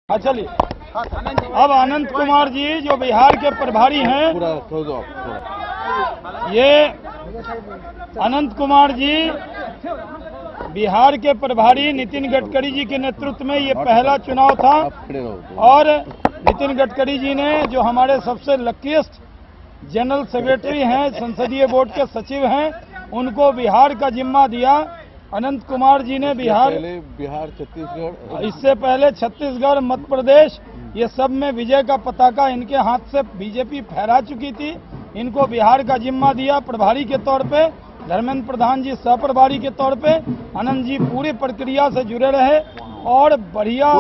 हाँ चलिए। अब अनंत कुमार जी जो बिहार के प्रभारी हैं, ये अनंत कुमार जी बिहार के प्रभारी नितिन गडकरी जी के नेतृत्व में ये पहला चुनाव था और नितिन गडकरी जी ने जो हमारे सबसे लकीस्ट जनरल सेक्रेटरी हैं, संसदीय बोर्ड के सचिव हैं, उनको बिहार का जिम्मा दिया। अनंत कुमार जी ने बिहार, छत्तीसगढ़, इससे पहले छत्तीसगढ़, मध्य प्रदेश, ये सब में विजय का पताका इनके हाथ से बीजेपी फहरा चुकी थी। इनको बिहार का जिम्मा दिया प्रभारी के तौर पे। धर्मेंद्र प्रधान जी सह प्रभारी के तौर पे। आनंद जी पूरी प्रक्रिया से जुड़े रहे और बढ़िया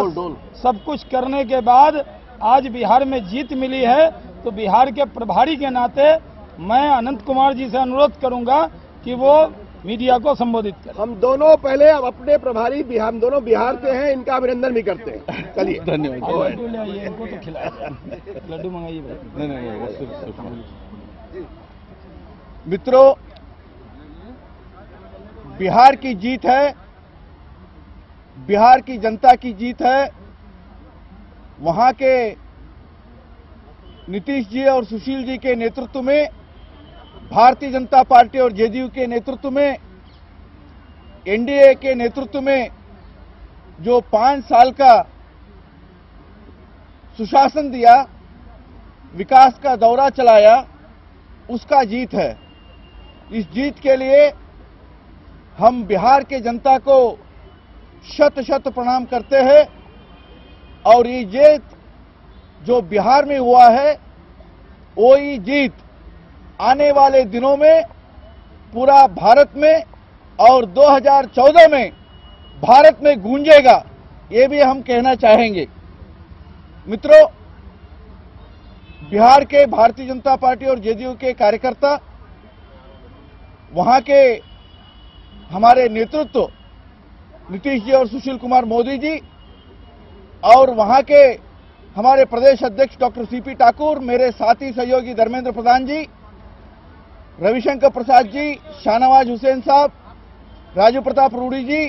सब कुछ करने के बाद आज बिहार में जीत मिली है। तो बिहार के प्रभारी के नाते मैं अनंत कुमार जी से अनुरोध करूंगा कि वो मीडिया को संबोधित करें। हम दोनों पहले अपने प्रभारी हम दोनों बिहार से हैं, इनका अभिनंदन भी करते हैं। चलिए धन्यवाद। लड्डू ले आइए, इनको तो खिलाइए, लड्डू मंगाइए भाई। नहीं। मित्रों, बिहार की जीत है, बिहार की जनता की जीत है। वहां के नीतीश जी और सुशील जी के नेतृत्व में, भारतीय जनता पार्टी और जेडीयू के नेतृत्व में, एनडीए के नेतृत्व में जो 5 साल का सुशासन दिया, विकास का दौरा चलाया, उसका जीत है। इस जीत के लिए हम बिहार के जनता को शत शत प्रणाम करते हैं और ये जीत जो बिहार में हुआ है, वो ही जीत आने वाले दिनों में पूरा भारत में और 2014 में भारत में गूंजेगा, ये भी हम कहना चाहेंगे। मित्रों, बिहार के भारतीय जनता पार्टी और जेडीयू के कार्यकर्ता, वहां के हमारे नेतृत्व नीतीश जी और सुशील कुमार मोदी जी और वहां के हमारे प्रदेश अध्यक्ष डॉक्टर सीपी ठाकुर, मेरे साथी सहयोगी धर्मेंद्र प्रधान जी, रविशंकर प्रसाद जी, शाहनवाज हुसैन साहब, राजू प्रताप रूडी जी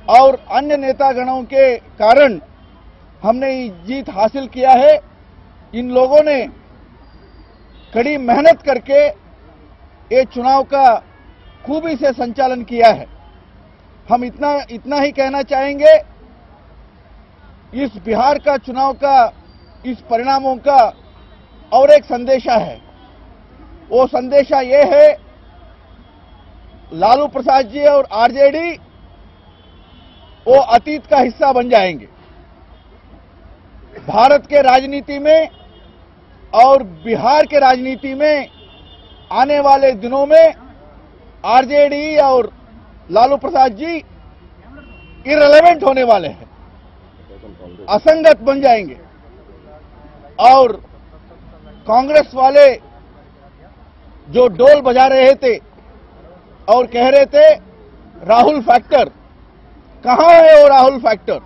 और अन्य नेतागणों के कारण हमने ये जीत हासिल किया है। इन लोगों ने कड़ी मेहनत करके ये चुनाव का खूबी से संचालन किया है। हम इतना ही कहना चाहेंगे, इस बिहार का चुनाव का, इस परिणामों का और एक संदेशा है। वो संदेशा ये है, लालू प्रसाद जी और आरजेडी वो अतीत का हिस्सा बन जाएंगे। भारत के राजनीति में और बिहार के राजनीति में आने वाले दिनों में आरजेडी और लालू प्रसाद जी इररिलेवेंट होने वाले हैं, असंगत बन जाएंगे। और कांग्रेस वाले जो डोल बजा रहे थे और कह रहे थे राहुल फैक्टर, कहां है वो राहुल फैक्टर?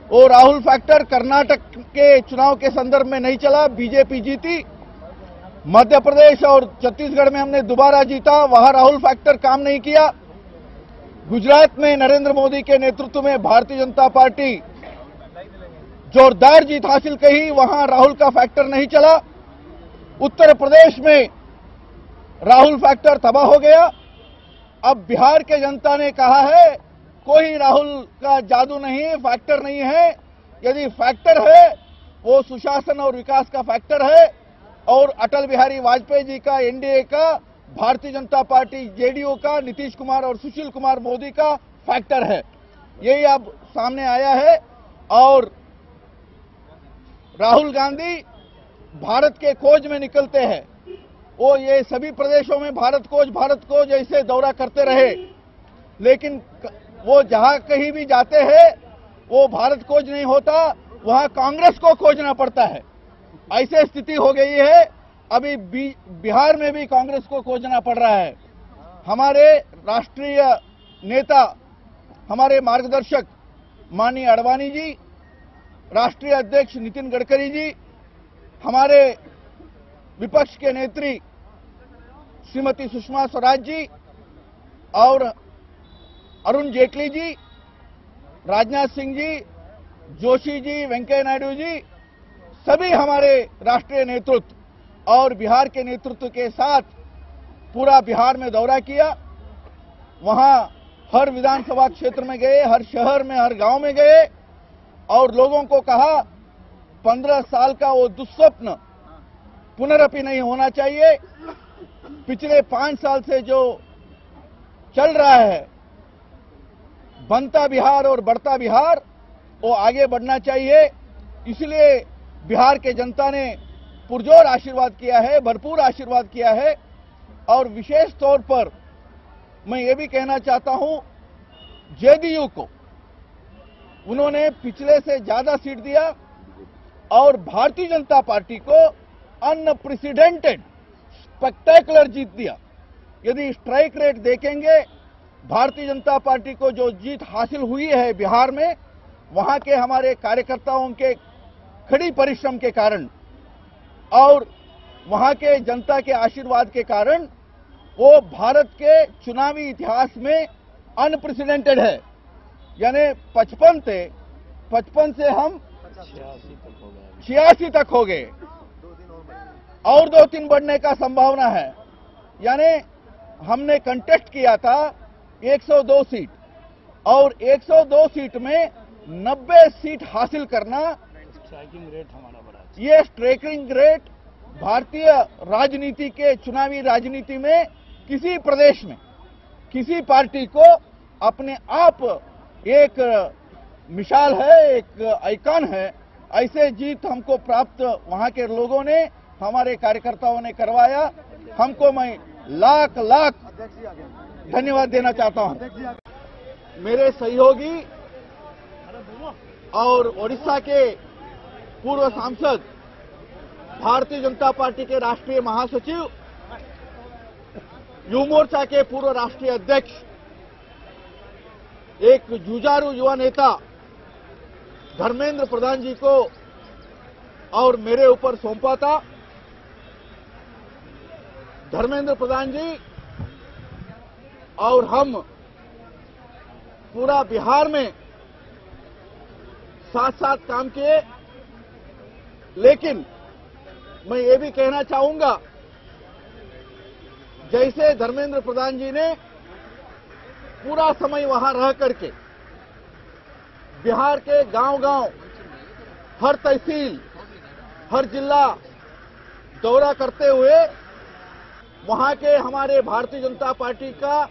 वो राहुल फैक्टर कर्नाटक के चुनाव के संदर्भ में नहीं चला, बीजेपी जीती। मध्य प्रदेश और छत्तीसगढ़ में हमने दोबारा जीता, वहां राहुल फैक्टर काम नहीं किया। गुजरात में नरेंद्र मोदी के नेतृत्व में भारतीय जनता पार्टी जोरदार जीत हासिल की, वहां राहुल का फैक्टर नहीं चला। उत्तर प्रदेश में राहुल फैक्टर तबाह हो गया। अब बिहार के जनता ने कहा है कोई राहुल का जादू नहीं, फैक्टर नहीं है। यदि फैक्टर है वो सुशासन और विकास का फैक्टर है और अटल बिहारी वाजपेयी जी का, एनडीए का, भारतीय जनता पार्टी जेडीयू का, नीतीश कुमार और सुशील कुमार मोदी का फैक्टर है। यही अब सामने आया है और राहुल गांधी भारत के खोज में निकलते हैं। वो ये सभी प्रदेशों में भारत खोज ऐसे दौरा करते रहे, लेकिन वो जहां कहीं भी जाते हैं वो भारत खोज नहीं होता, वहां कांग्रेस को खोजना पड़ता है। ऐसी स्थिति हो गई है। अभी बिहार में भी कांग्रेस को खोजना पड़ रहा है। हमारे राष्ट्रीय नेता, हमारे मार्गदर्शक माननीय अडवाणी जी, राष्ट्रीय अध्यक्ष नितिन गडकरी जी, हमारे विपक्ष के नेत्री श्रीमती सुषमा स्वराज जी और अरुण जेटली जी, राजनाथ सिंह जी, जोशी जी, वेंकैया नायडू जी, सभी हमारे राष्ट्रीय नेतृत्व और बिहार के नेतृत्व के साथ पूरा बिहार में दौरा किया। वहां हर विधानसभा क्षेत्र में गए, हर शहर में, हर गांव में गए और लोगों को कहा 15 साल का वो दुस्वप्न पुनरअपि नहीं होना चाहिए। पिछले 5 साल से जो चल रहा है बनता बिहार और बढ़ता बिहार, वो आगे बढ़ना चाहिए। इसलिए बिहार के जनता ने पुरजोर आशीर्वाद किया है, भरपूर आशीर्वाद किया है। और विशेष तौर पर मैं ये भी कहना चाहता हूं, जेडीयू को उन्होंने पिछले से ज्यादा सीट दिया और भारतीय जनता पार्टी को अनप्रेसिडेंटेड स्पेक्टेकुलर जीत दिया। यदि स्ट्राइक रेट देखेंगे, भारतीय जनता पार्टी को जो जीत हासिल हुई है बिहार में, वहां के हमारे कार्यकर्ताओं के कड़ी परिश्रम के कारण और वहां के जनता के आशीर्वाद के कारण वो भारत के चुनावी इतिहास में अनप्रेसिडेंटेड है। यानी 55 से हम 86 तक हो गए और 2-3 बढ़ने का संभावना है। यानी हमने कंटेस्ट किया था 102 सीट और 102 सीट में 90 सीट हासिल करना, स्ट्राइकिंग रेट हमारा बड़ा। ये स्ट्राइकिंग रेट भारतीय राजनीति के चुनावी राजनीति में किसी प्रदेश में किसी पार्टी को अपने आप एक मिसाल है, एक आइकन है। ऐसे जीत हमको प्राप्त वहां के लोगों ने, हमारे कार्यकर्ताओं ने करवाया। हमको मैं लाख लाख धन्यवाद देना चाहता हूं। मेरे सहयोगी और ओडिशा के पूर्व सांसद, भारतीय जनता पार्टी के राष्ट्रीय महासचिव, युवा मोर्चा के पूर्व राष्ट्रीय अध्यक्ष, एक जुझारू युवा नेता धर्मेंद्र प्रधान जी को और मेरे ऊपर सौंपा था। धर्मेंद्र प्रधान जी और हम पूरा बिहार में साथ साथ काम किए। लेकिन मैं ये भी कहना चाहूंगा, जैसे धर्मेंद्र प्रधान जी ने पूरा समय वहां रह करके बिहार के गांव-गांव, हर तहसील, हर जिला दौरा करते हुए वहां के हमारे भारतीय जनता पार्टी का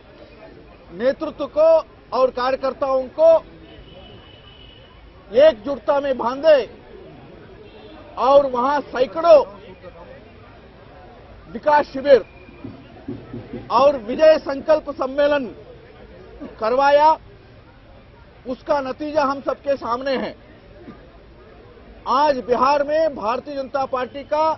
नेतृत्व को और कार्यकर्ताओं को एकजुटता में बांधे और वहां सैकड़ों विकास शिविर और विजय संकल्प सम्मेलन करवाया। उसका नतीजा हम सबके सामने है। आज बिहार में भारतीय जनता पार्टी का